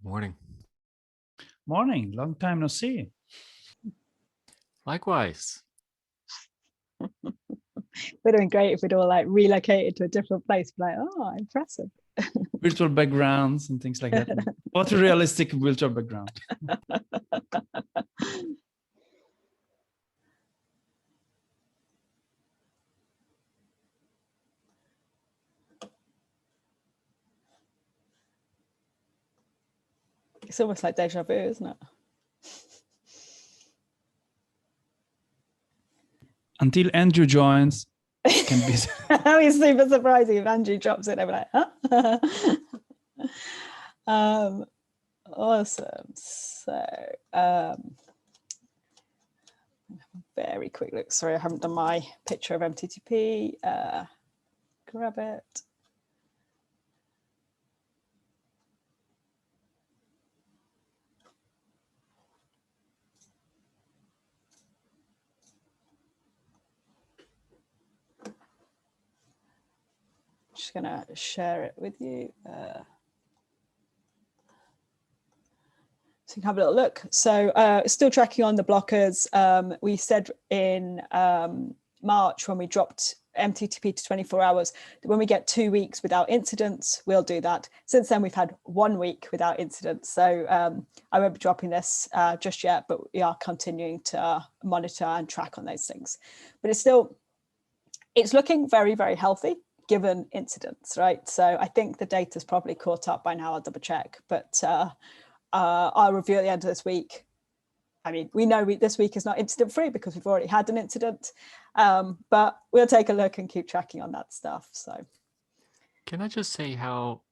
Morning. Morning. Long time no see. Likewise. Would have been great if we'd all like relocated to a different place. Like, oh, impressive. Virtual backgrounds and things like that. What a realistic virtual background. It's almost like deja vu, isn't it? Until Andrew joins, it can be. That was super surprising if Andrew drops in. I'm like, huh? Awesome. So, very quick look. Sorry, I haven't done my picture of MTTP. Grab it. Just gonna share it with you. So you can have a little look. So still tracking on the blockers. We said in March when we dropped MTTP to 24 hours, when we get 2 weeks without incidents, we'll do that. Since then, we've had 1 week without incidents. So I won't be dropping this just yet, but we are continuing to monitor and track on those things. But it's looking very, very healthy given incidents, right? So I think the data's probably caught up by now. I'll double check, but I'll review at the end of this week. I mean, we know this week is not incident free because we've already had an incident, but we'll take a look and keep tracking on that stuff. So can I just say how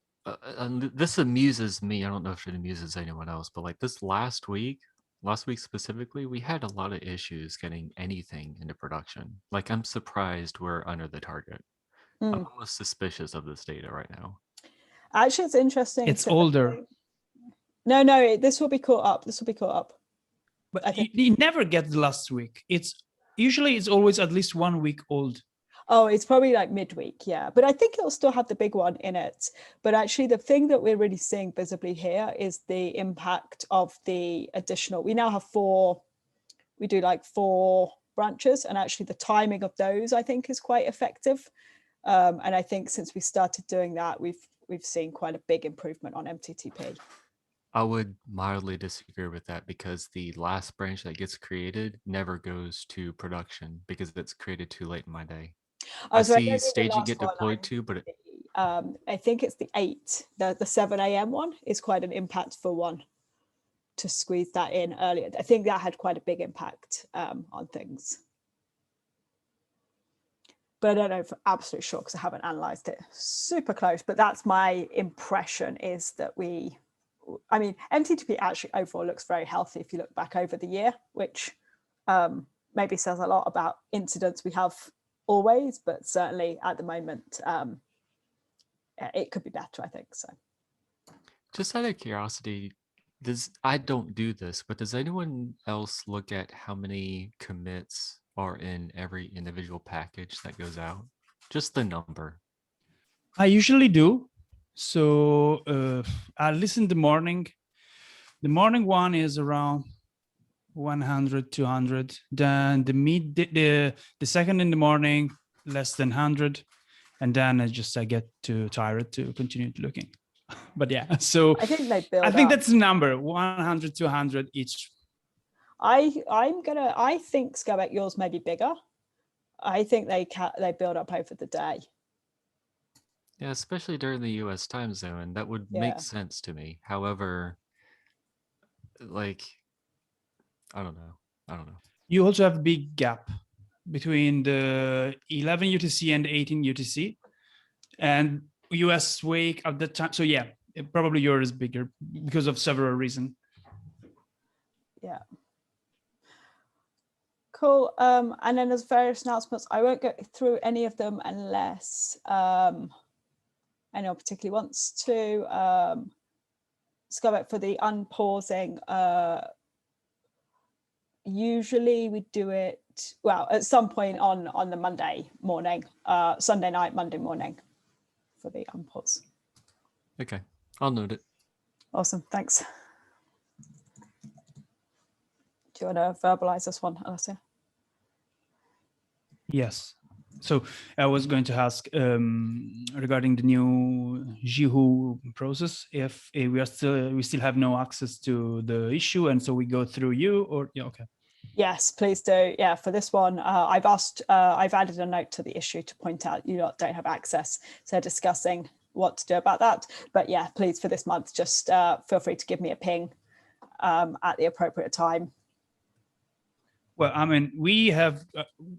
this amuses me? I don't know if it amuses anyone else, but like this last week specifically, we had a lot of issues getting anything into production. Like I'm surprised we're under the target. I'm almost suspicious of this data right now. Actually, it's interesting. It's older. No, this will be caught up. This will be caught up. But I think you never get the last week. It's always at least 1 week old. Oh, it's probably like midweek, yeah. But I think it'll still have the big one in it. But actually, the thing that we're really seeing visibly here is the impact of the additional. We now have we do like 4 branches, and actually the timing of those I think is quite effective. And I think since we started doing that, we've seen quite a big improvement on MTTP. I would mildly disagree with that because the last branch that gets created never goes to production because it's created too late in my day. I see staging get deployed to, but I think it's the 8, the 7 a.m. one is quite an impactful one to squeeze that in earlier. I think that had quite a big impact on things. But I don't know for absolute sure because I haven't analyzed it super close, but that's my impression is that I mean, MTTP actually overall looks very healthy if you look back over the year, which maybe says a lot about incidents we have always, but certainly at the moment, it could be better, I think so. Just out of curiosity, I don't do this, but does anyone else look at how many commits are in every individual package that goes out? Just the number. I usually do. So at least in the morning. The morning one is around 100, 200. Then the second in the morning, less than 100. And then I get too tired to continue looking. But yeah, so I think they build I think that's the number, 100, 200 each. I think Scabek, yours may be bigger. I think they build up over the day. Yeah, especially during the US time zone, that would make sense to me. However, like, I don't know. You also have a big gap between the 11 UTC and 18 UTC and US wake at that time. So yeah, probably yours is bigger because of several reasons. Yeah. Cool. And then there's various announcements. I won't go through any of them unless anyone particularly wants to. Let's go back for the unpausing. Usually we do it, well, at some point on the Monday morning, Sunday night, Monday morning for the unpause. Okay, I'll note it. Awesome. Thanks. Do you want to verbalize this one, Alessia? Yes. So I was going to ask regarding the new Jihu process, if we still have no access to the issue, and so we go through you, or yeah, okay. Yes, please do. Yeah, for this one, I've added a note to the issue to point out you don't have access. So discussing what to do about that. But yeah, please, for this month, just feel free to give me a ping at the appropriate time. Well, I mean, we have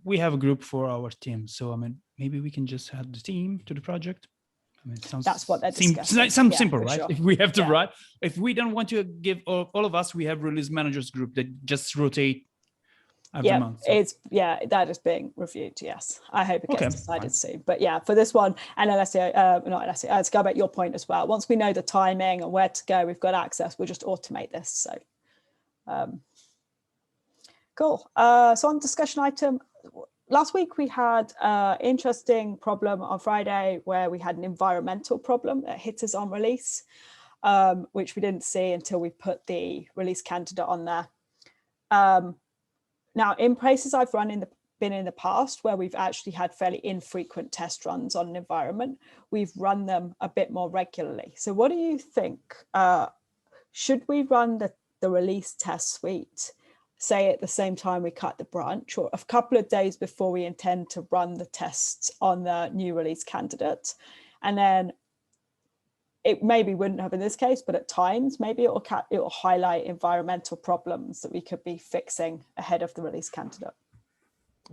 a group for our team, so I mean, maybe we can just add the team to the project. I mean, it sounds That's what they're discussing. Sounds Yeah, simple, right? sure. If we have to Yeah. write, if we don't want to give all of us, we have release managers group that just rotate every month. So. That is being reviewed. Yes, I hope it gets decided fine. soon. But yeah, for this one, and let's go about your point as well. Once we know the timing and where to go, we've got access. We'll just automate this. So, cool. So on discussion item, last week we had an interesting problem on Friday where we had an environmental problem that hit us on release, which we didn't see until we put the release candidate on there. Now, in places I've been in the past where we've actually had fairly infrequent test runs on an environment, we've run them a bit more regularly. So what do you think? Should we run the release test suite, say at the same time we cut the branch, or a couple of days before we intend to run the tests on the new release candidate? And then it maybe wouldn't have in this case, but at times maybe it will highlight environmental problems that we could be fixing ahead of the release candidate.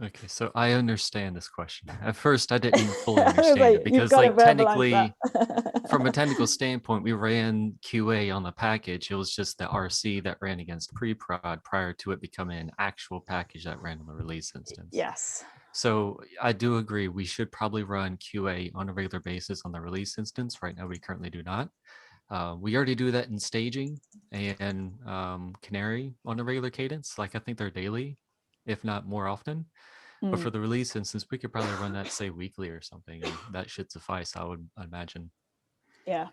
Okay, so I understand this question. At first, I didn't fully understand it because, like, technically, from a technical standpoint, we ran QA on the package. It was just the RC that ran against pre-prod prior to it becoming an actual package that ran on the release instance. Yes. So I do agree we should probably run QA on a regular basis on the release instance. Right now, we currently do not. We already do that in staging and Canary on a regular cadence. Like, I think they're daily, if not more often. But for the release instance, we could probably run that, say, weekly or something, and that should suffice, I would imagine. Yeah.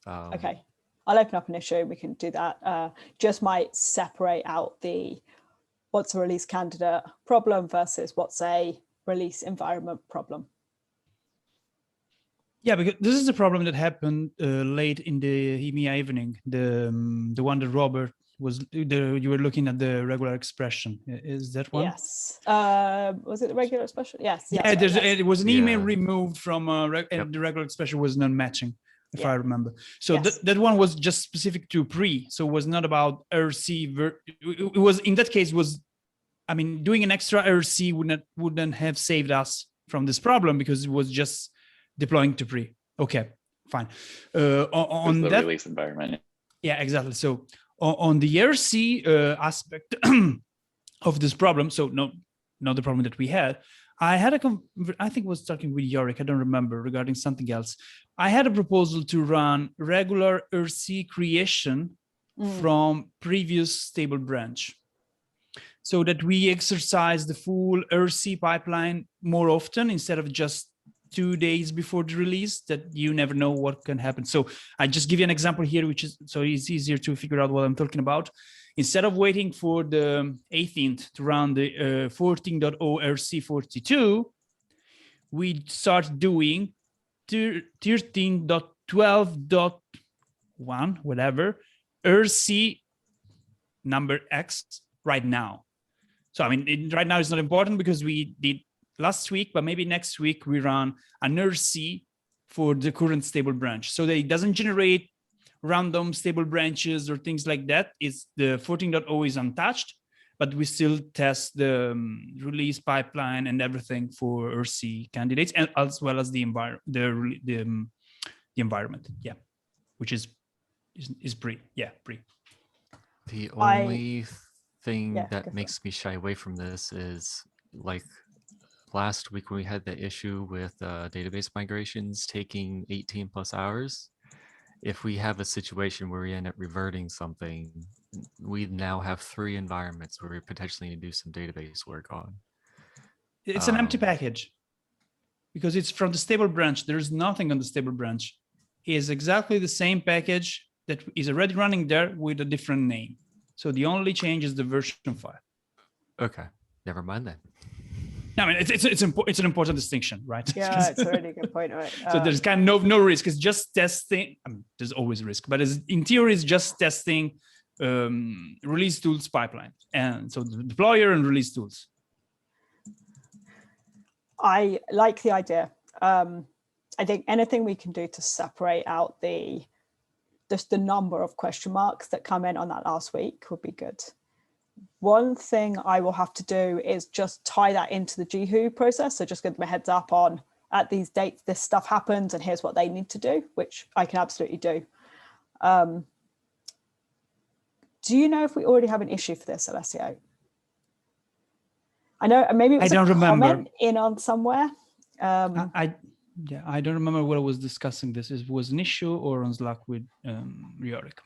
Okay. I'll open up an issue. We can do that. Just might separate out what's a release candidate problem versus what's a release environment problem. Yeah, because this is a problem that happened late in the EMEA evening. The one that Robert you were looking at the regular expression. Is that one? Yes. Was it the regular expression? Yes. Yeah, right, yes. It was an email removed from and the regular expression was not matching, if I remember. So that one was just specific to pre. So it was not about RC. It was, in that case, I mean, doing an extra RC wouldn't have saved us from this problem because it was just deploying to pre. Okay, fine. On the that release environment. Yeah, exactly. So on the RC aspect of this problem, so not the problem that we had, I think was talking with Yorick, I don't remember, regarding something else. I had a proposal to run regular RC creation from previous stable branch, so that we exercise the full RC pipeline more often instead of just 2 days before the release, that you never know what can happen. So I just give you an example here, which is, so it's easier to figure out what I'm talking about. Instead of waiting for the 18th to run the 14.0 RC42, we start doing 13.12.1, whatever, RC number X right now. So, I mean, right now it's not important because we did last week, but maybe next week we run an RC for the current stable branch, so that it doesn't generate random stable branches or things like that. It's the 14.0 is untouched, but we still test the release pipeline and everything for RC candidates, and as well as the environment. Yeah, which is pre. Yeah, pre. The only thing that makes me shy away from this is, like, last week when we had the issue with database migrations taking 18 plus hours, if we have a situation where we end up reverting something, we now have 3 environments where we potentially need to do some database work on. It's an empty package because it's from the stable branch. There's nothing on the stable branch. It is exactly the same package that is already running there with a different name. So the only change is the version file. Okay, never mind then. I mean, it's an important distinction, right? Yeah, it's a really good point, right? So there's kind of no risk. It's just testing. I mean, there's always risk, but in theory, it's just testing release tools pipeline. And so the deployer and release tools. I like the idea. I think anything we can do to separate out just the number of question marks that come in on that last week would be good. One thing I will have to do is just tie that into the GHU process. So just give them a heads up on at these dates, this stuff happens and here's what they need to do, which I can absolutely do. Do you know if we already have an issue for this, Alessio? I know maybe it was I don't remember. Comment in on somewhere. I don't remember what I was discussing this. It was an issue or on Slack with Riorik.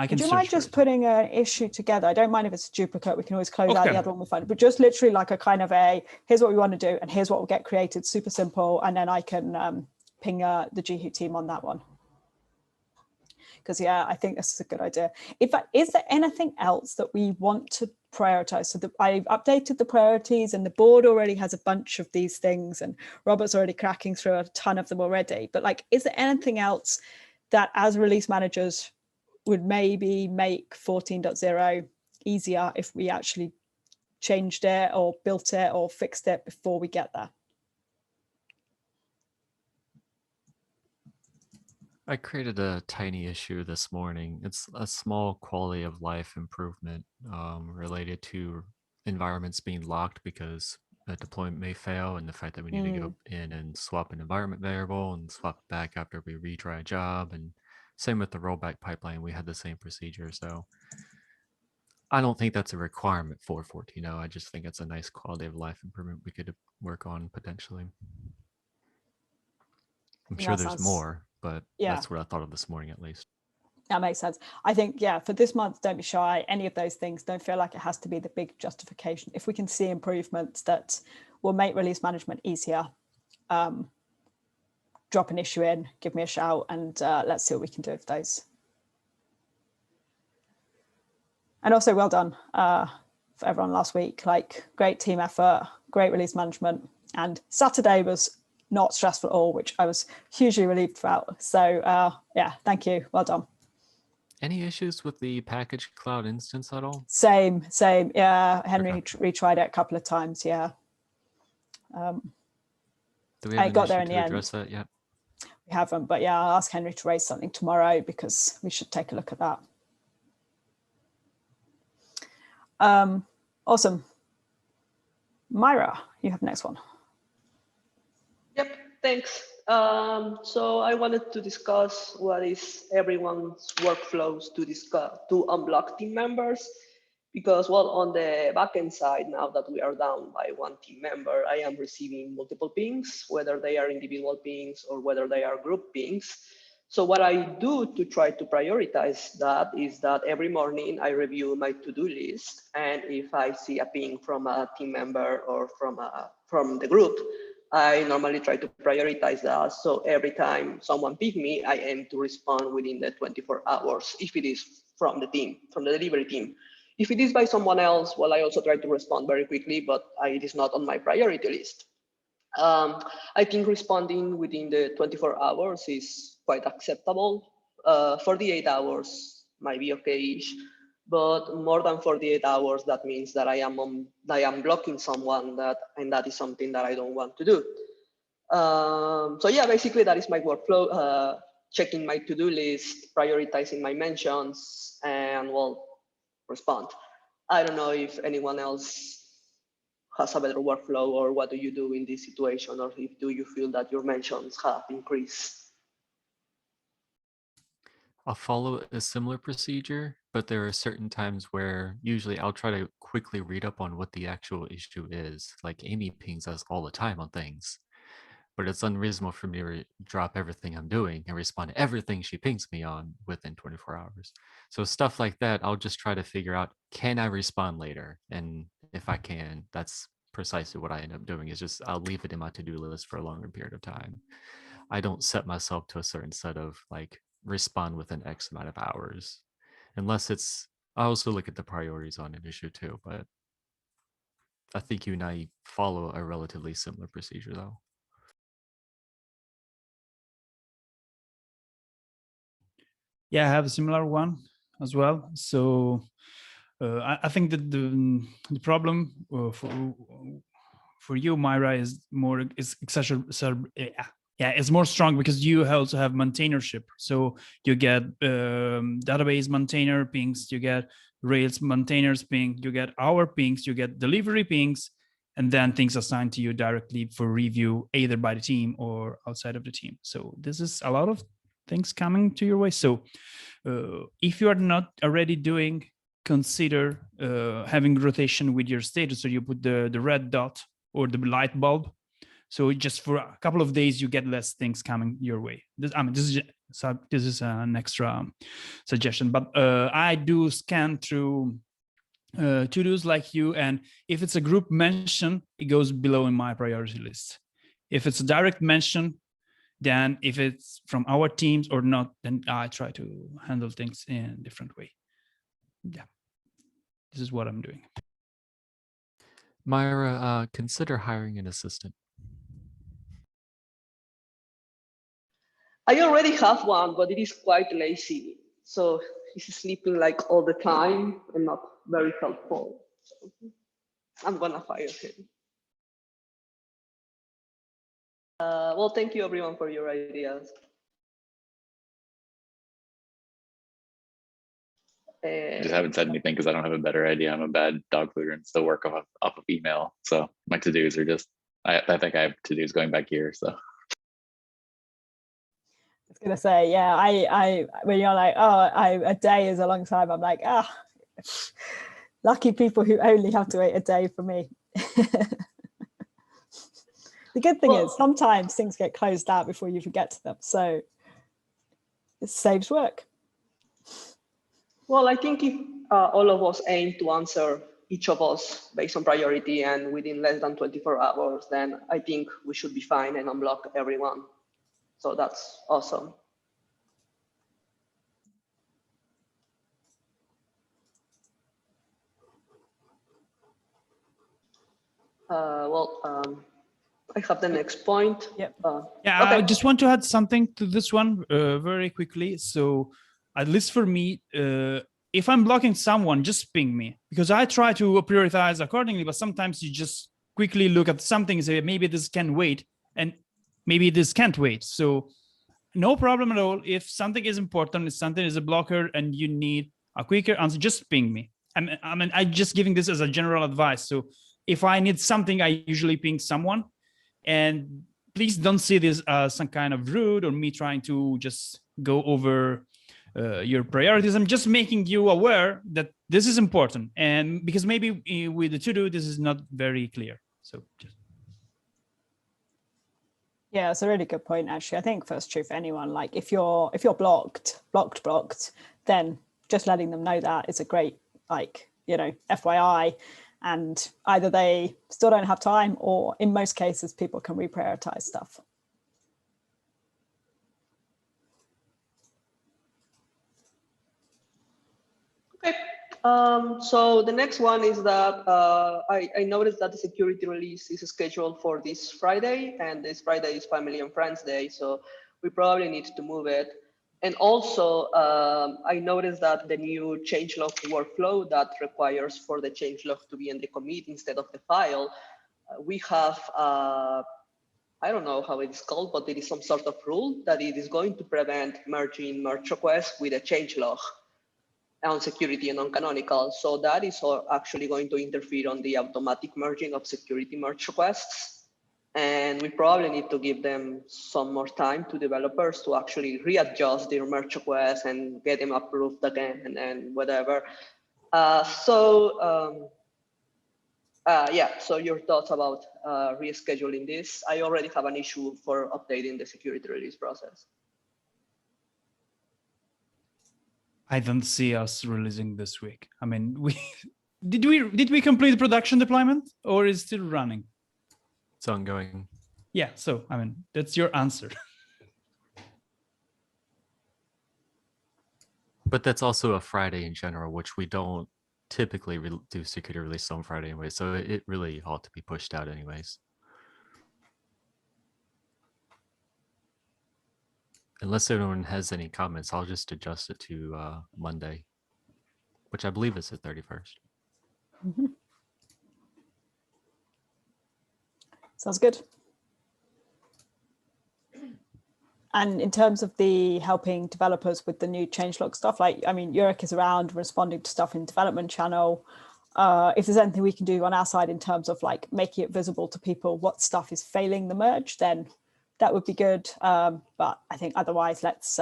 Do you mind just putting an issue together? I don't mind if it's a duplicate. We can always close out the other one. We'll find it, but just literally like a kind of here's what we want to do and here's what will get created. Super simple, and then I can ping the GHU team on that one. Because yeah, I think this is a good idea. Is there anything else that we want to prioritize? So I've updated the priorities, and the board already has a bunch of these things, and Robert's already cracking through a ton of them already. But like, is there anything else that as release managers would maybe make 14.0 easier if we actually changed it or built it or fixed it before we get there? I created a tiny issue this morning. It's a small quality of life improvement related to environments being locked because a deployment may fail, and the fact that we need to go in and swap an environment variable and swap back after we retry a job. And same with the rollback pipeline, we had the same procedure. So I don't think that's a requirement for 14.0. I just think it's a nice quality of life improvement we could work on potentially. I'm sure there's more, but that's what I thought of this morning at least. That makes sense. I think, yeah, for this month, don't be shy. Any of those things, don't feel like it has to be the big justification. If we can see improvements that will make release management easier, drop an issue in, give me a shout, and let's see what we can do with those. And also well done for everyone last week. Like, great team effort, great release management. And Saturday was not stressful at all, which I was hugely relieved about. So yeah, thank you. Well done. Any issues with the package cloud instance at all? Same. Yeah, Henry retried it a couple of times. Yeah. Do we have got there in the end. Address that yet? We haven't, but yeah, I'll ask Henry to raise something tomorrow because we should take a look at that. Awesome. Myra, you have the next one. Yep, thanks. So I wanted to discuss what is everyone's workflows to unblock team members, because well, on the backend side, now that we are down by one team member, I am receiving multiple pings, whether they are individual pings or whether they are group pings. So what I do to try to prioritize that is that every morning I review my to-do list, and if I see a ping from a team member or from the group, I normally try to prioritize that. So every time someone pings me, I aim to respond within the 24 hours if it is from the team, from the delivery team. If it is by someone else, well, I also try to respond very quickly, but it is not on my priority list. I think responding within the 24 hours is quite acceptable. 48 hours might be okay-ish, but more than 48 hours, that means that I am blocking someone, and that is something that I don't want to do. So yeah, basically that is my workflow, checking my to-do list, prioritizing my mentions, and well, respond. I don't know if anyone else has a better workflow, or what do you do in this situation, or do you feel that your mentions have increased? I'll follow a similar procedure, but there are certain times where usually I'll try to quickly read up on what the actual issue is. Like Amy pings us all the time on things, but it's unreasonable for me to drop everything I'm doing and respond to everything she pings me on within 24 hours. So stuff like that, I'll just try to figure out, can I respond later? And if I can, that's precisely what I end up doing, is just I'll leave it in my to-do list for a longer period of time. I don't set myself to a certain set of like respond within X amount of hours, unless it's. I also look at the priorities on an issue too, but I think you and I follow a relatively similar procedure though. Yeah, I have a similar one as well. So I think that the problem for you, Myra, is more it's more strong because you also have maintainership. So you get database maintainer pings, you get Rails maintainers ping, you get our pings, you get delivery pings, and then things assigned to you directly for review, either by the team or outside of the team. So this is a lot of things coming to your way. So if you are not already doing, consider having rotation with your status. So you put the red dot or the light bulb. So just for a couple of days, you get less things coming your way. This is an extra suggestion, but I do scan through ToDos like you, and if it's a group mention, it goes below in my priority list. If it's a direct mention, then if it's from our teams or not, then I try to handle things in a different way. Yeah, this is what I'm doing. Myra, consider hiring an assistant. I already have one, but it is quite lazy. So he's sleeping like all the time and not very helpful. So I'm gonna fire him. Well, thank you everyone for your ideas. Just haven't said anything because I don't have a better idea. I'm a bad dog fooder and still work off of email. So my to-dos are just, I think I have to-dos going back here. So I was gonna say, yeah, I when you're like, oh, a day is a long time, I'm like, lucky people who only have to wait a day for me. The good thing is sometimes things get closed out before you forget to them, so it saves work. Well, I think if all of us aim to answer each of us based on priority and within less than 24 hours, then I think we should be fine and unblock everyone. So that's awesome. I have the next point. Yep. Yeah, okay. I just want to add something to this one very quickly. So at least for me, if I'm blocking someone, just ping me, because I try to prioritize accordingly, but sometimes you just quickly look at something and say, maybe this can wait, and maybe this can't wait. So no problem at all. If something is important, if something is a blocker and you need a quicker answer, just ping me. I mean, I'm just giving this as a general advice. So if I need something, I usually ping someone. And please don't see this as some kind of rude or me trying to just go over your priorities. I'm just making you aware that this is important. And because maybe with the to-do, this is not very clear. So just. Yeah, it's a really good point, actually. I think first true for anyone, like if you're blocked, then just letting them know that is a great, like, FYI. And either they still don't have time, or in most cases, people can reprioritize stuff. Okay. So the next one is that I noticed that the security release is scheduled for this Friday, and this Friday is Family and Friends Day, so we probably need to move it. And also, I noticed that the new changelog workflow that requires for the changelog to be in the commit instead of the file, we have, I don't know how it's called, but it is some sort of rule that it is going to prevent merging merge requests with a changelog on security and on canonical. So that is actually going to interfere on the automatic merging of security merge requests. And we probably need to give them some more time to developers to actually readjust their merge requests and get them approved again and whatever. Yeah, so your thoughts about rescheduling this? I already have an issue for updating the security release process. I don't see us releasing this week. I mean, did we complete the production deployment, or is it still running? It's ongoing. Yeah, so I mean, that's your answer. But that's also a Friday in general, which we don't typically do security release on Friday anyway. So it really ought to be pushed out anyways. Unless anyone has any comments, I'll just adjust it to Monday, which I believe is the 31st. Sounds good. And in terms of the helping developers with the new changelog stuff, like, I mean, Yurik is around responding to stuff in development channel. If there's anything we can do on our side in terms of like making it visible to people what stuff is failing the merge, then that would be good. But I think otherwise, let's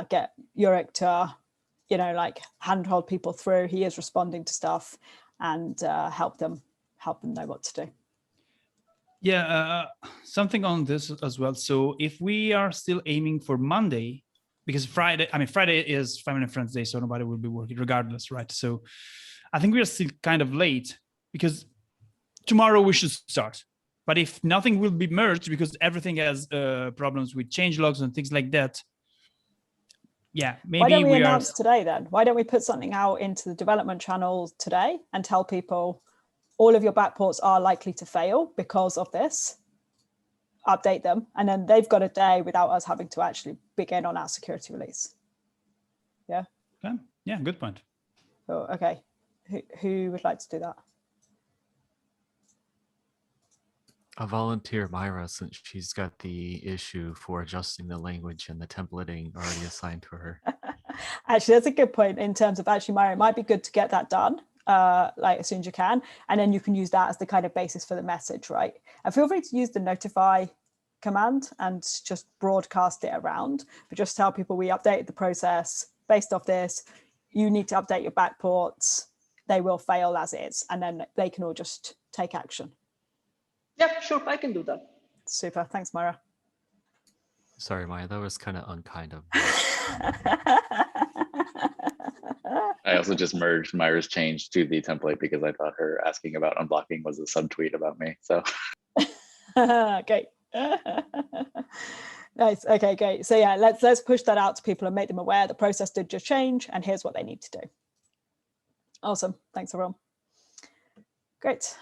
get Yurik to, you know, like handhold people through. He is responding to stuff, and help them know what to do. Yeah, something on this as well. So if we are still aiming for Monday, because Friday is Family and Friends Day, so nobody will be working regardless, right? So I think we are still kind of late because tomorrow we should start. But if nothing will be merged because everything has problems with changelogs and things like that, yeah, maybe why don't we announce today then? Why don't we put something out into the development channel today and tell people all of your backports are likely to fail because of this, update them, and then they've got a day without us having to actually begin on our security release. Yeah. Okay. Yeah, good point. So, okay, who would like to do that? I'll volunteer Myra since she's got the issue for adjusting the language and the templating already assigned to her. Actually, that's a good point in terms of actually, Myra, it might be good to get that done like as soon as you can, and then you can use that as the kind of basis for the message, right? And feel free to use the notify command and just broadcast it around, but just tell people we updated the process based off this. You need to update your backports. They will fail as is, and then they can all just take action. Yeah, sure, I can do that. Super, thanks, Myra. Sorry, Maya, that was kind of unkind of me. I also just merged Myra's change to the template because I thought her asking about unblocking was a subtweet about me. So great. Nice. Okay, great. So yeah, let's push that out to people and make them aware the process did just change and here's what they need to do. Awesome. Thanks, everyone. Great.